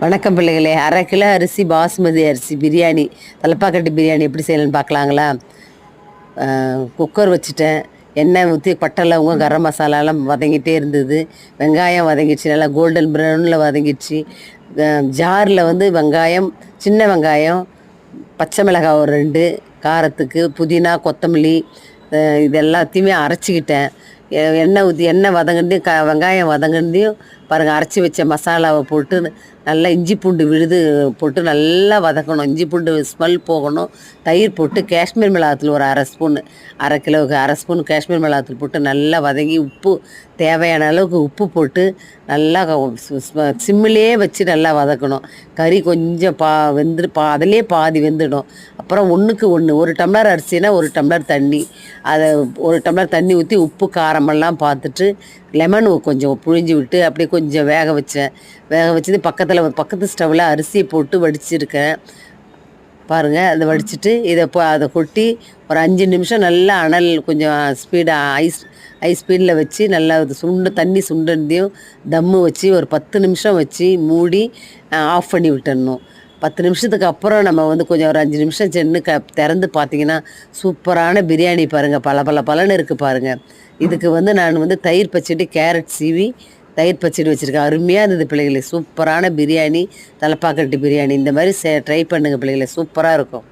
வணக்கம் பிள்ளைகளே. 1/2 கிலோ அரிசி பாசுமதி அரிசி பிரியாணி, தலப்பாக்கட்டு பிரியாணி எப்படி செய்யலான்னு பார்க்கலாங்களா? குக்கர் வச்சுட்டேன். எண்ணெய் ஊற்றி பட்டை லவங்கம் கரம் மசாலாலாம் வதங்கிட்டே இருந்தது. வெங்காயம் வதங்கிடுச்சு, நல்லா கோல்டன் ப்ரௌனில் வதங்கிடுச்சு. ஜாரில் வந்து வெங்காயம், சின்ன வெங்காயம், பச்சை மிளகாய் ஒரு 2, காரத்துக்கு புதினா கொத்தமல்லி இது எல்லாத்தையுமே அரைச்சிக்கிட்டேன். எண்ணெய் ஊற்றி எண்ணெய் வதங்கினதையும் வெங்காயம் வதங்கினதையும் பாருங்கள், அரைச்சி வச்ச மசாலாவை போட்டு நல்லா இஞ்சி பூண்டு விழுது போட்டு நல்லா வதக்கணும். இஞ்சி பூண்டு ஸ்மெல் போகணும். தயிர் போட்டு காஷ்மீர் மிளகாத்தூள் ஒரு 1/2 ஸ்பூனு, 1/2 கிலோவுக்கு 1/2 ஸ்பூன் காஷ்மீர் மிளகாத்தூள் போட்டு நல்லா வதங்கி உப்பு தேவையான அளவுக்கு உப்பு போட்டு நல்லா சிம்மிலே வச்சு நல்லா வதக்கணும். கறி கொஞ்சம் அதிலே பாதி வெந்துடும். அப்புறம் 1க்கு 1 1 டம்ளர் அரிசினா 1 டம்ளர் தண்ணி, அதை 1 டம்ளர் தண்ணி ஊற்றி உப்பு காரமெல்லாம் பார்த்துட்டு லெமன் கொஞ்சம் புழிஞ்சு விட்டு அப்படியே கொஞ்சம் வேக வச்சது பக்கத்து ஸ்டவ்வில் அரிசியை போட்டு வடிச்சிருக்கேன் பாருங்கள். அதை வடிச்சிட்டு அதை கொட்டி ஒரு 5 நிமிஷம் நல்லா அனல் கொஞ்சம் ஸ்பீடாக ஐஸ் ஸ்பீடில் வச்சு நல்லா தண்ணி சுண்டதையும் தம்மு வச்சு ஒரு 10 நிமிஷம் வச்சு மூடி ஆஃப் பண்ணி விட்டுடணும். 10 நிமிஷத்துக்கு அப்புறம் நம்ம கொஞ்சம் ஒரு 5 நிமிஷம் சென்று திறந்து பார்த்தீங்கன்னா சூப்பரான பிரியாணி பாருங்கள். பலன்னு இருக்குது பாருங்கள். இதுக்கு நான் தயிர் பச்சடி, கேரட் சீவி தயிர் பச்சடி வச்சுருக்கேன். அருமையாக இருந்தது பிள்ளைகளே. சூப்பரான பிரியாணி, தலப்பாக்கட்டு பிரியாணி. இந்த மாதிரி ட்ரை பண்ணுங்கள் பிள்ளைகளே, சூப்பராக இருக்கும்.